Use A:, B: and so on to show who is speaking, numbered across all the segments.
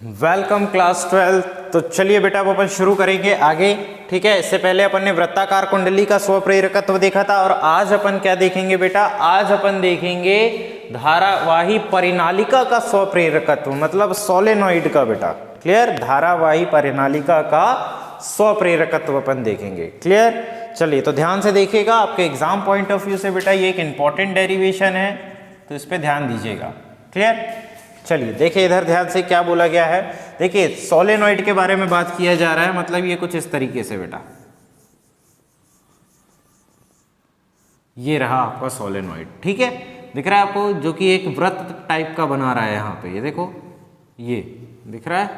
A: Welcome class 12। तो चलिए बेटा अब अपन शुरू करेंगे आगे। ठीक है, इससे पहले अपन ने वृत्ताकार कुंडली का स्वप्रेरकत्व देखा था और आज अपन क्या देखेंगे बेटा, आज अपन देखेंगे धारावाही परिनालिका का स्वप्रेरकत्व, मतलब सोलेनॉइड का बेटा। क्लियर, धारावाही परिनालिका का स्वप्रेरकत्व अपन देखेंगे। क्लियर, चलिए तो ध्यान से देखिएगा, आपके एग्जाम पॉइंट ऑफ व्यू से बेटा ये एक इंपॉर्टेंट डेरिवेशन है, तो इस पर ध्यान दीजिएगा। क्लियर, चलिए देखिए इधर ध्यान से क्या बोला गया है। देखिए सोलेनॉइड के बारे में बात किया जा रहा है, मतलब ये कुछ इस तरीके से बेटा, ये रहा आपका सोलेनॉइड। ठीक है, दिख रहा है आपको, जो कि एक वृत्त टाइप का बना रहा है यहाँ पे, ये देखो ये दिख रहा है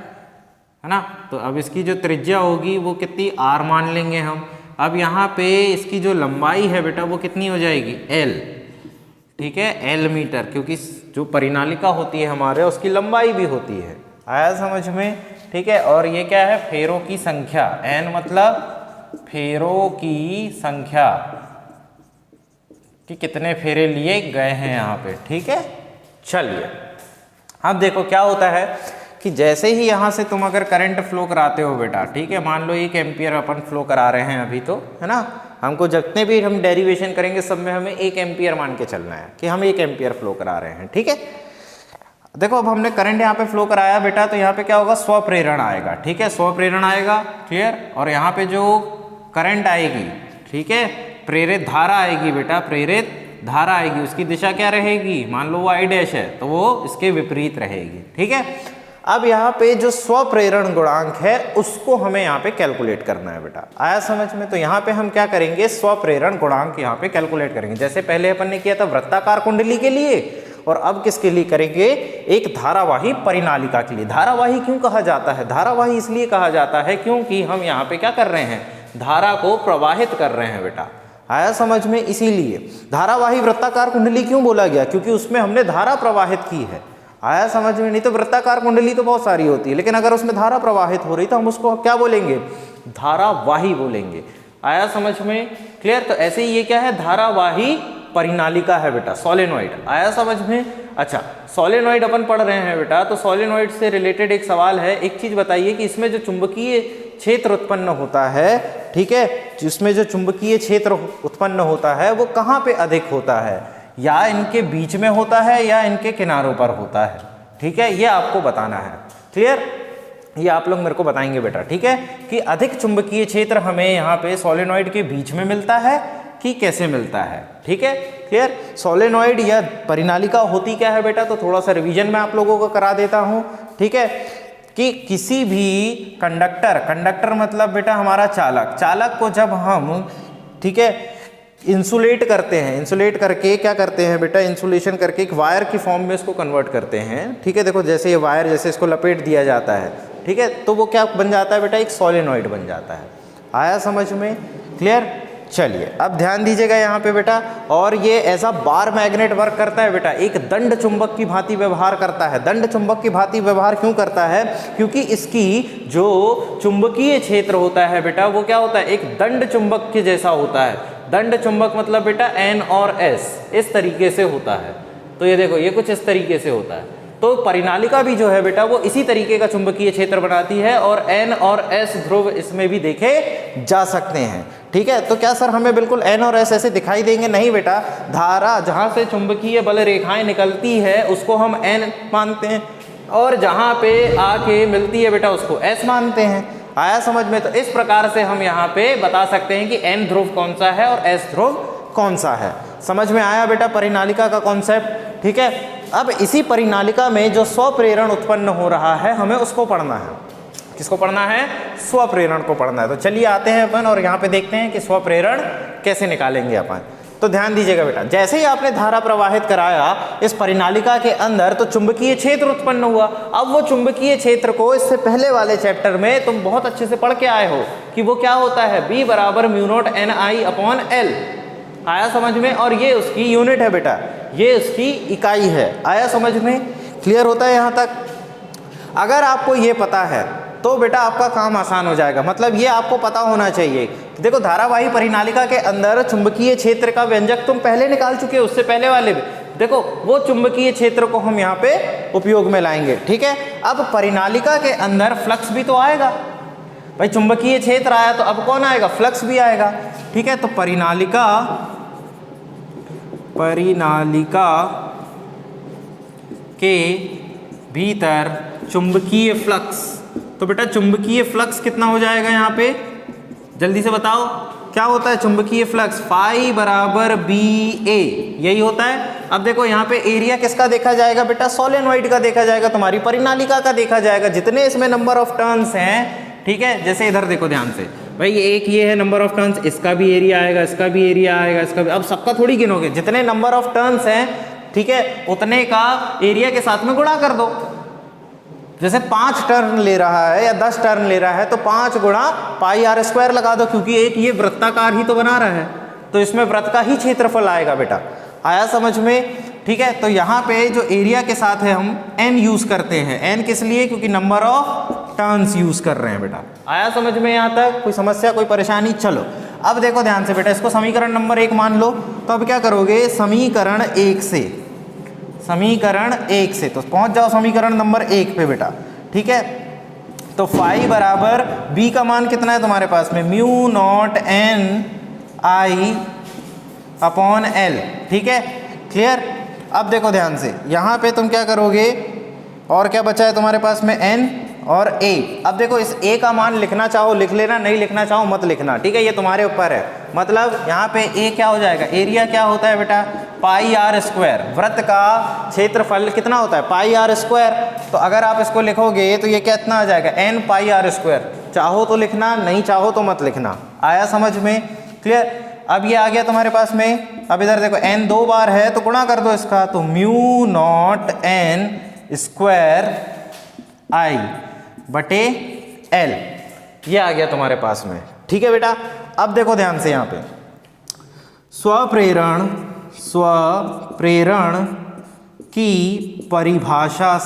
A: ना। तो अब इसकी जो त्रिज्या होगी वो कितनी, आर मान लेंगे हम। अब यहाँ पे इसकी जो लंबाई है बेटा वो कितनी हो जाएगी, एल। ठीक है, एल मीटर, क्योंकि जो परिनालिका होती है हमारे उसकी लंबाई भी होती है। आया समझ में। ठीक है, और ये क्या है, फेरों की संख्या, एन मतलब फेरों की संख्या कि कितने फेरे लिए गए हैं यहाँ पे। ठीक है, चलिए अब देखो क्या होता है कि जैसे ही यहाँ से तुम अगर करंट फ्लो कराते हो बेटा, ठीक है, मान लो 1 एम्पियर अपन फ्लो करा रहे हैं अभी, तो है ना, हमको जितने भी हम डेरिवेशन करेंगे सब में हमें 1 एम्पियर मान के चलना है कि हम 1 एम्पियर फ्लो करा रहे हैं। ठीक है, देखो अब हमने करंट यहाँ पे फ्लो कराया बेटा, तो यहाँ पे क्या होगा, स्वप्रेरण आएगा। ठीक है, स्वप्रेरण आएगा। क्लियर, और यहाँ पे जो करंट आएगी, ठीक है, प्रेरित धारा आएगी बेटा, प्रेरित धारा आएगी, उसकी दिशा क्या रहेगी, मान लो वो आई डैश है तो वो इसके विपरीत रहेगी। ठीक है, अब यहाँ पे जो स्वप्रेरण गुणांक है उसको हमें यहाँ पे कैलकुलेट करना है बेटा। आया समझ में। तो यहाँ पे हम क्या करेंगे, स्वप्रेरण गुणांक यहाँ पे कैलकुलेट करेंगे, जैसे पहले अपन ने किया था वृत्ताकार कुंडली के लिए, और अब किसके लिए करेंगे, एक धारावाही परिनालिका के लिए। धारावाही क्यों कहा जाता है, धारावाही इसलिए कहा जाता है क्योंकि हम यहाँ पे क्या कर रहे हैं, धारा को प्रवाहित कर रहे हैं बेटा। आया समझ में। इसीलिए धारावाही वृत्ताकार कुंडली क्यों बोला गया, क्योंकि उसमें हमने धारा प्रवाहित की है। आया समझ में। नहीं तो वृत्ताकार कुंडली तो बहुत सारी होती है, लेकिन अगर उसमें धारा प्रवाहित हो रही तो हम उसको क्या बोलेंगे, धारावाही बोलेंगे। आया समझ में। क्लियर, तो ऐसे ही ये क्या है, धारावाही परिनालिका है बेटा, सोलेनॉइड। आया समझ में। अच्छा, सोलेनॉइड अपन पढ़ रहे हैं बेटा, तो सोलेनॉइड से रिलेटेड एक सवाल है। एक चीज बताइए कि इसमें जो चुंबकीय क्षेत्र उत्पन्न होता है, ठीक है, जिसमें जो चुंबकीय क्षेत्र उत्पन्न होता है वो कहाँ पे अधिक होता है, या इनके बीच में होता है या इनके किनारों पर होता है। ठीक है, ये आपको बताना है। क्लियर, ये आप लोग मेरे को बताएंगे बेटा। ठीक है, कि अधिक चुंबकीय क्षेत्र हमें यहाँ पे सोलेनॉइड के बीच में मिलता है कि कैसे मिलता है। ठीक है, क्लियर। सोलेनॉइड या परिनालिका होती क्या है बेटा, तो थोड़ा सा रिवीजन मैं आप लोगों को करा देता हूँ। ठीक है, कि किसी भी कंडक्टर मतलब बेटा हमारा चालक को जब हम, ठीक है, इंसुलेट करते हैं, इंसुलेट करके क्या करते हैं बेटा, इंसुलेशन करके एक वायर की फॉर्म में इसको कन्वर्ट करते हैं। ठीक है, देखो जैसे ये वायर, जैसे इसको लपेट दिया जाता है, ठीक है, तो वो क्या बन जाता है बेटा, एक सोलेनॉइड बन जाता है। आया समझ में। क्लियर, चलिए अब ध्यान दीजिएगा यहाँ पे बेटा, और ये ऐसा बार मैग्नेट वर्क करता है बेटा, एक दंड चुंबक की भांति व्यवहार करता है। दंड चुंबक की भांति व्यवहार क्यों करता है, क्योंकि इसकी जो चुंबकीय क्षेत्र होता है बेटा वो क्या होता है, एक दंड चुंबक के जैसा होता है। दंड चुंबक मतलब बेटा एन और एस, इस तरीके से होता है। तो ये देखो, ये कुछ इस तरीके से होता है। तो परिनालिका भी जो है बेटा वो इसी तरीके का चुंबकीय क्षेत्र बनाती है, और एन और एस ध्रुव इसमें भी देखे जा सकते हैं। ठीक है, तो क्या सर हमें बिल्कुल एन और एस ऐसे दिखाई देंगे, नहीं बेटा। धारा जहां से चुंबकीय बल रेखाएं निकलती है उसको हम एन मानते हैं, और जहां पे आके मिलती है बेटा उसको एस मानते हैं। आया समझ में। तो इस प्रकार से हम यहाँ पे बता सकते हैं कि एन ध्रुव कौन सा है और एस ध्रुव कौन सा है। समझ में आया बेटा परिनालिका का कॉन्सेप्ट। ठीक है, अब इसी परिनालिका में जो स्वप्रेरण उत्पन्न हो रहा है हमें उसको पढ़ना है। किसको पढ़ना है, स्वप्रेरण को पढ़ना है। तो चलिए आते हैं अपन और यहाँ पे देखते हैं कि स्वप्रेरण कैसे निकालेंगे अपन। तो ध्यान दीजिएगा बेटा, जैसे ही आपने धारा प्रवाहित कराया इस परिनालिका के अंदर तो चुंबकीय क्षेत्र उत्पन्न हुआ। अब वो चुंबकीय क्षेत्र को इससे पहले वाले चैप्टर में तुम बहुत अच्छे से पढ़ के आए हो कि वो क्या होता है, B बराबर म्यू नॉट NI/L। आया समझ में। और ये उसकी यूनिट है बेटा, ये उसकी इकाई है। आया समझ में। क्लियर होता है यहाँ तक। अगर आपको ये पता है तो बेटा आपका काम आसान हो जाएगा। मतलब ये आपको पता होना चाहिए। देखो धारावाही परिनालिका के अंदर चुंबकीय क्षेत्र का व्यंजक तुम पहले निकाल चुके हो, उससे पहले वाले भी। देखो वो चुंबकीय क्षेत्र को हम यहाँ पे उपयोग में लाएंगे, ठीक है। अब परिनालिका के अंदर फ्लक्स भी तो आएगा भाई, चुंबकीय क्षेत्र आया तो अब कौन आएगा, फ्लक्स भी आएगा, ठीक है। तो परिनालिका के भीतर चुंबकीय फ्लक्स, तो बेटा चुंबकीय फ्लक्स कितना हो जाएगा यहाँ पे, जल्दी से बताओ क्या होता है चुंबकीय फ्लक्स, फाई बराबर बी ए, यही होता है। अब देखो यहाँ पे एरिया किसका देखा जाएगा बेटा, सोलेनोइड का देखा जाएगा, तुम्हारी परिनालिका का देखा जाएगा, जितने इसमें नंबर ऑफ टर्न्स हैं, ठीक है। जैसे इधर देखो ध्यान से भाई, एक ये है नंबर ऑफ टर्न्स, इसका भी एरिया आएगा, इसका भी एरिया आएगा, इसका भी, अब सबका थोड़ी गिनोगे, जितने नंबर ऑफ टर्न्स हैं, ठीक है, उतने का एरिया के साथ में गुणा कर दो। जैसे 5 टर्न ले रहा है या 10 टर्न ले रहा है तो 5 गुणा पाई आर स्क्वायर लगा दो, क्योंकि एक ये वृत्ताकार ही तो बना रहा है, तो इसमें वृत्त का ही क्षेत्रफल आएगा बेटा। आया समझ में, ठीक है। तो यहाँ पे जो एरिया के साथ है हम n यूज करते हैं, n किस लिए, क्योंकि नंबर ऑफ टर्न्स यूज कर रहे हैं बेटा। आया समझ में यहाँ तक, कोई समस्या कोई परेशानी, चलो अब देखो ध्यान से बेटा, इसको समीकरण नंबर 1 मान लो, तो अब क्या करोगे, समीकरण 1 से तो पहुंच जाओ समीकरण नंबर 1 पे बेटा, ठीक है। तो फाई बराबर बी का मान कितना है तुम्हारे पास में, म्यू नॉट एन आई अपॉन एल, ठीक है, क्लियर। अब देखो ध्यान से, यहाँ पे तुम क्या करोगे, और क्या बचा है तुम्हारे पास में, n और a। अब देखो इस a का मान लिखना चाहो लिख लेना, नहीं लिखना चाहो मत लिखना, ठीक है, ये तुम्हारे ऊपर है। मतलब यहाँ पे a क्या हो जाएगा, एरिया क्या होता है बेटा, पाई आर स्क्वायर, वृत्त का क्षेत्रफल कितना होता है, पाई आर स्क्वायर। तो अगर आप इसको लिखोगे तो ये कितना आ जाएगा, n पाई आर स्क्वायर, चाहो तो लिखना, नहीं चाहो तो मत लिखना। आया समझ में, क्लियर। अब ये आ गया तुम्हारे पास में, अब इधर देखो n 2 बार है तो गुणा कर दो इसका, तो म्यू नॉट n स्क्वायर आई बटे एल, ये आ गया तुम्हारे पास में, ठीक है बेटा। अब देखो ध्यान से यहाँ पे, स्वप्रेरण की परिभाषा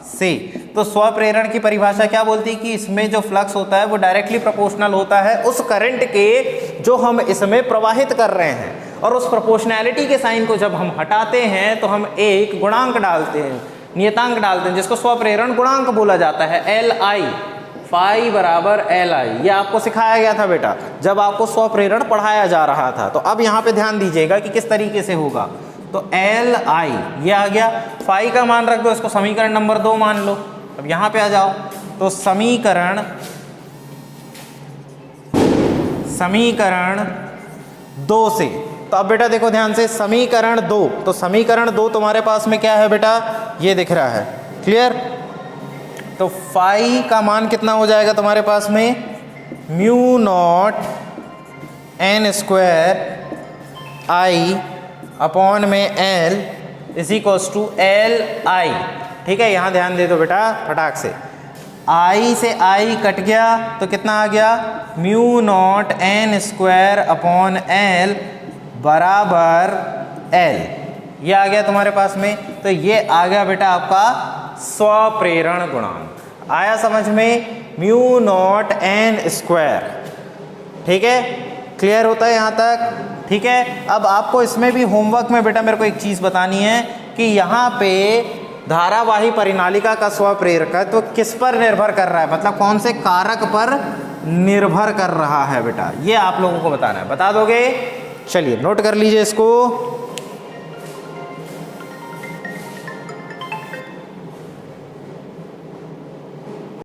A: से, तो स्वप्रेरण की परिभाषा क्या बोलती है कि इसमें जो फ्लक्स होता है वो डायरेक्टली प्रोपोर्शनल होता है उस करंट के जो हम इसमें प्रवाहित कर रहे हैं, और उस प्रोपोर्शनैलिटी के साइन को जब हम हटाते हैं तो हम एक गुणांक डालते हैं, नियतांक डालते हैं, जिसको स्वप्रेरण गुणांक बोला जाता है, एल आई, फाई बराबर एल आई। ये आपको सिखाया गया था बेटा जब आपको स्वप्रेरण पढ़ाया जा रहा था। तो अब यहाँ पे ध्यान दीजिएगा कि किस तरीके से होगा, तो एल आई ये आ गया, फाई का मान रख दो, इसको समीकरण नंबर 2 मान लो। अब यहाँ पे आ जाओ, तो समीकरण 2 से, तो अब बेटा देखो ध्यान से, समीकरण 2, तो समीकरण 2 तुम्हारे पास में क्या है बेटा, ये दिख रहा है, क्लियर। तो फाई का मान कितना हो जाएगा तुम्हारे पास में, mu naught n square I upon में L is equals to L I, ठीक है। यहाँ ध्यान दे दो बेटा फटाक से, आई से आई कट गया तो कितना आ गया, mu naught n square upon L बराबर एल, ये आ गया तुम्हारे पास में। तो ये आ गया बेटा आपका स्वप्रेरण गुणांक। आया समझ में, म्यू नॉट एन स्क्वायर, ठीक है, क्लियर होता है यहाँ तक, ठीक है। अब आपको इसमें भी होमवर्क में बेटा मेरे को एक चीज़ बतानी है कि यहाँ पे धारावाही परिनालिका का स्वप्रेरकत्व किस पर निर्भर कर रहा है, मतलब कौन से कारक पर निर्भर कर रहा है बेटा, ये आप लोगों को बताना है। बता दोगे, चलिए नोट कर लीजिए इसको।